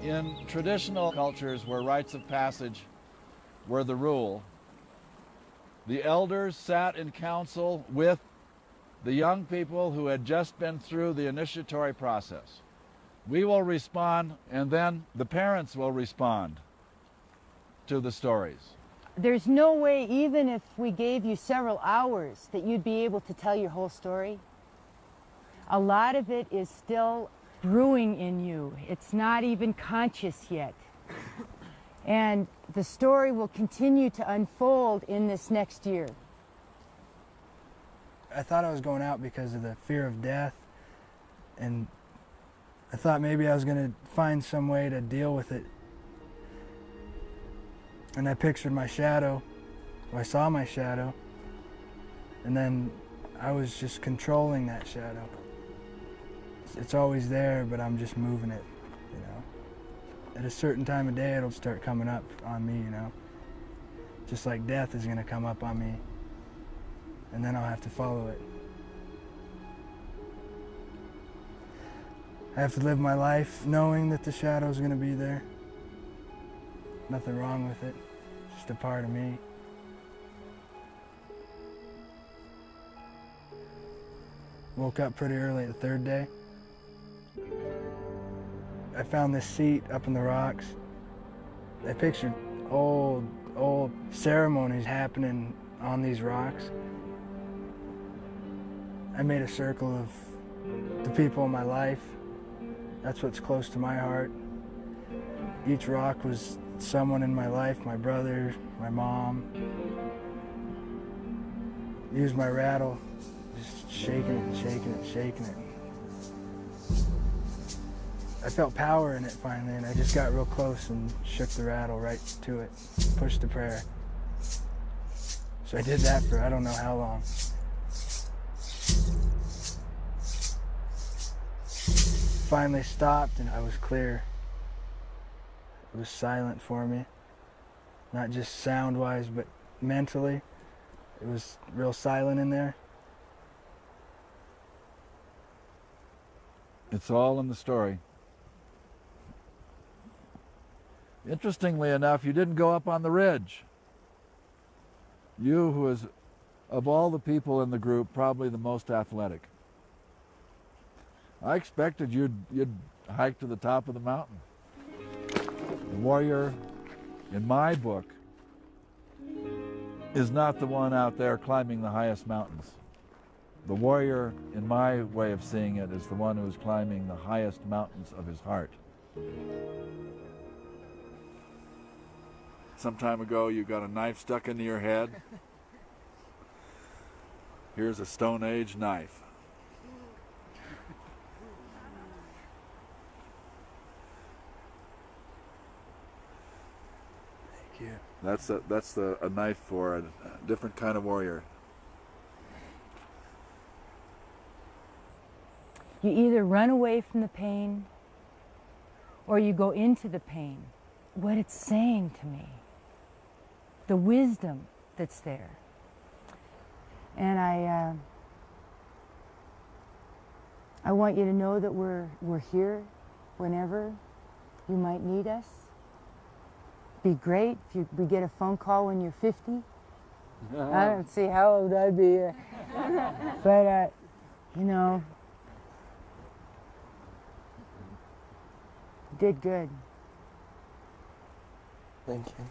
In traditional cultures where rites of passage were the rule, the elders sat in council with the young people who had just been through the initiatory process. We will respond, and then the parents will respond to the stories. There's no way, even if we gave you several hours, that you'd be able to tell your whole story. A lot of it is still brewing in you. It's not even conscious yet. And the story will continue to unfold in this next year. I thought I was going out because of the fear of death, and I thought maybe I was going to find some way to deal with it. And I pictured my shadow, or I saw my shadow, and then I was just controlling that shadow. It's always there, but I'm just moving it, you know. At a certain time of day, it'll start coming up on me, you know. Just like death is going to come up on me, and then I'll have to follow it. I have to live my life knowing that the shadow's going to be there. Nothing wrong with it, just a part of me. Woke up pretty early the third day. I found this seat up in the rocks. I pictured old ceremonies happening on these rocks. I made a circle of the people in my life. That's what's close to my heart. Each rock was someone in my life, my brother, my mom. Used my rattle, just shaking it and shaking it and shaking it. I felt power in it finally, and I just got real close and shook the rattle right to it, pushed the prayer. So I did that for I don't know how long. Finally stopped and I was clear. It was silent for me, not just sound-wise, but mentally. It was real silent in there. It's all in the story. Interestingly enough, you didn't go up on the ridge. You, who is, of all the people in the group, probably the most athletic. I expected you'd hike to the top of the mountain. The warrior, in my book, is not the one out there climbing the highest mountains. The warrior, in my way of seeing it, is the one who is climbing the highest mountains of his heart. Some time ago, you got a knife stuck into your head. Here's a Stone Age knife. Thank you. That's a knife for a different kind of warrior. You either run away from the pain or you go into the pain. What it's saying to me, the wisdom that's there. And I want you to know that we're here whenever you might need us. Be great if we get a phone call when you're 50. I don't see how old I'd be. But, you know, you did good. Thank you.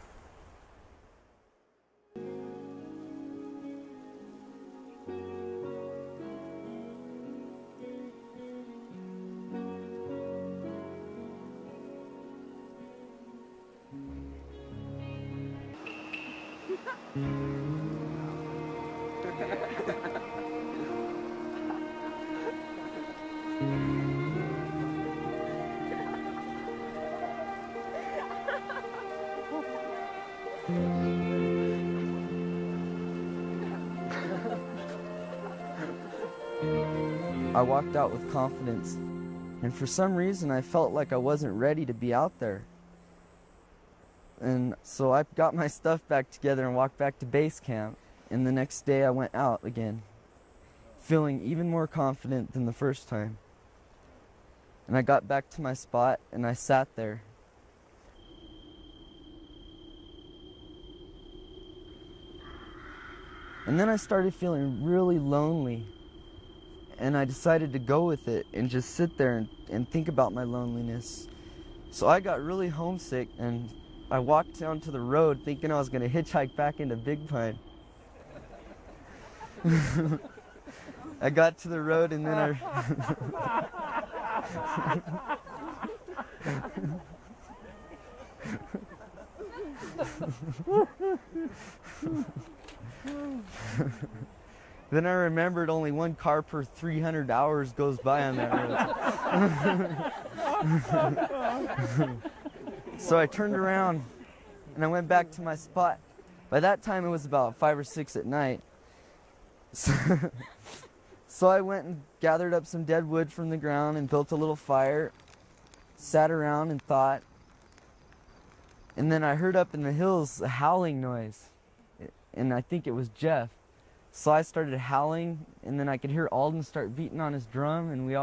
I walked out with confidence, and for some reason I felt like I wasn't ready to be out there. And so I got my stuff back together and walked back to base camp, and the next day I went out again, feeling even more confident than the first time. And I got back to my spot and I sat there And then I started feeling really lonely, and I decided to go with it and just sit there and think about my loneliness. So I got really homesick, and I walked down to the road thinking I was going to hitchhike back into Big Pine. I got to the road, and then then I remembered only one car per 300 hours goes by on that road. So I turned around and I went back to my spot. By that time it was about 5 or 6 at night. So I went and gathered up some dead wood from the ground and built a little fire, sat around and thought. And then I heard up in the hills a howling noise, and I think it was Jeff. So I started howling, and then I could hear Alden start beating on his drum, and we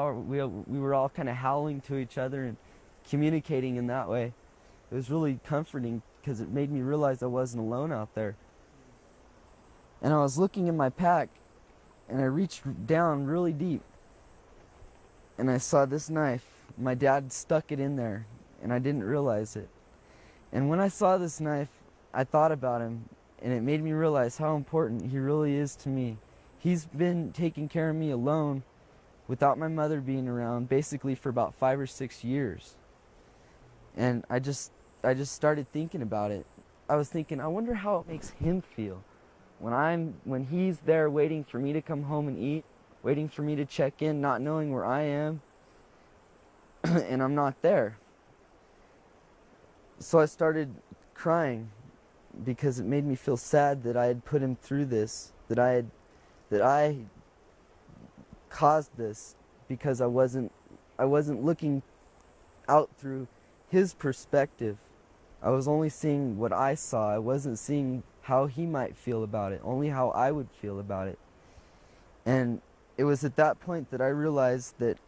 were all kind of howling to each other and communicating in that way. It was really comforting because it made me realize I wasn't alone out there. And I was looking in my pack, and I reached down really deep, and I saw this knife. My dad stuck it in there, and I didn't realize it. And when I saw this knife, I thought about him, and it made me realize how important he really is to me. He's been taking care of me alone, without my mother being around, basically for about 5 or 6 years. And I just started thinking about it. I was thinking, I wonder how it makes him feel when he's there waiting for me to come home and eat, waiting for me to check in, not knowing where I am, and I'm not there. So I started crying because it made me feel sad that I had put him through this, that I caused this, because I wasn't looking out through his perspective. I was only seeing what I saw. I wasn't seeing how he might feel about it, only how I would feel about it. And it was at that point that I realized that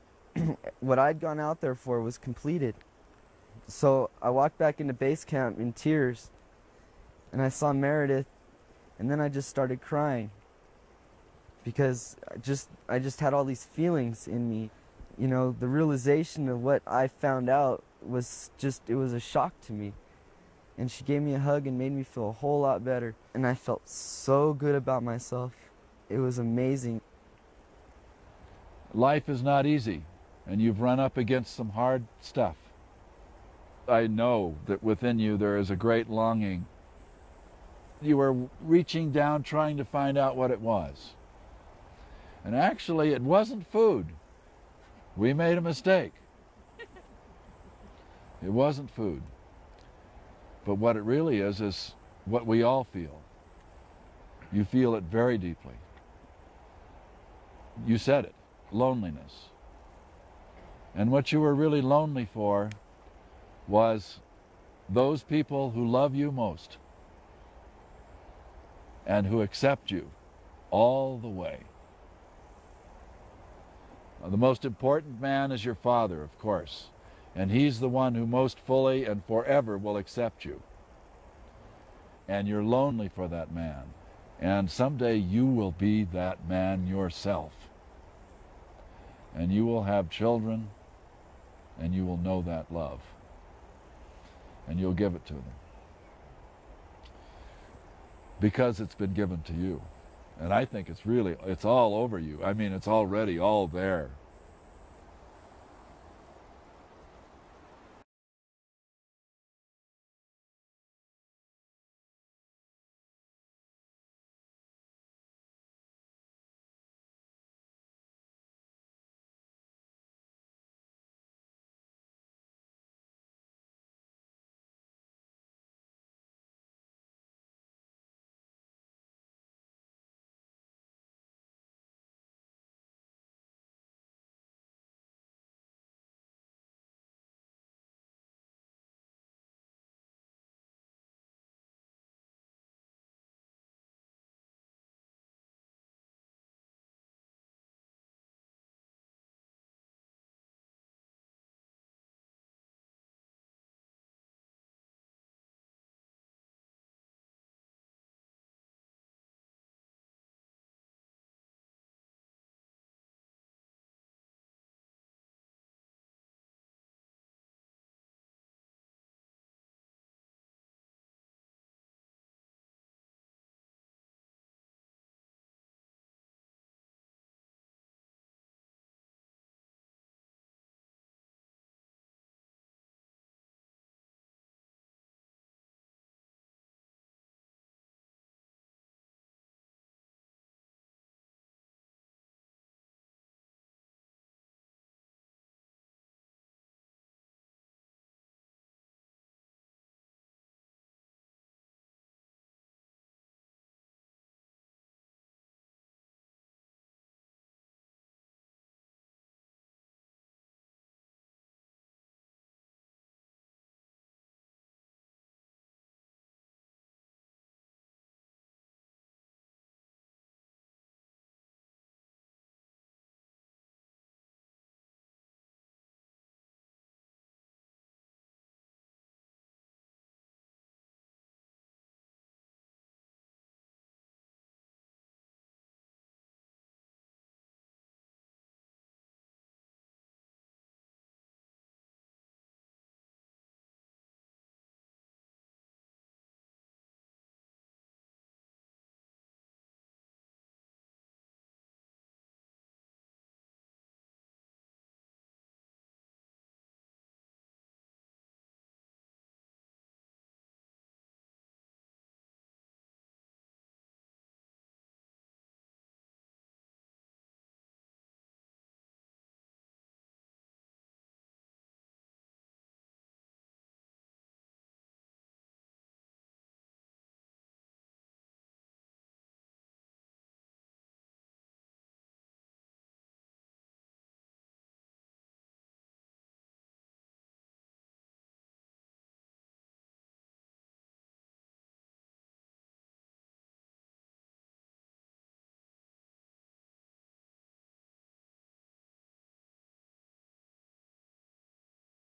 what I'd gone out there for was completed. So I walked back into base camp in tears, and I saw Meredith, and then I just started crying because I just had all these feelings in me. You know, the realization of what I found out was it was a shock to me. And she gave me a hug and made me feel a whole lot better. And I felt so good about myself. It was amazing. Life is not easy, and you've run up against some hard stuff. I know that within you there is a great longing. You were reaching down trying to find out what it was. And actually it wasn't food. We made a mistake. It wasn't food. But what it really is what we all feel. You feel it very deeply. You said it, loneliness. And what you were really lonely for was those people who love you most and who accept you all the way. The most important man is your father, of course, and he's the one who most fully and forever will accept you. And you're lonely for that man, and someday you will be that man yourself. And you will have children, and you will know that love. And you'll give it to them. Because it's been given to you. And I think it's all over you. I mean, it's already all there.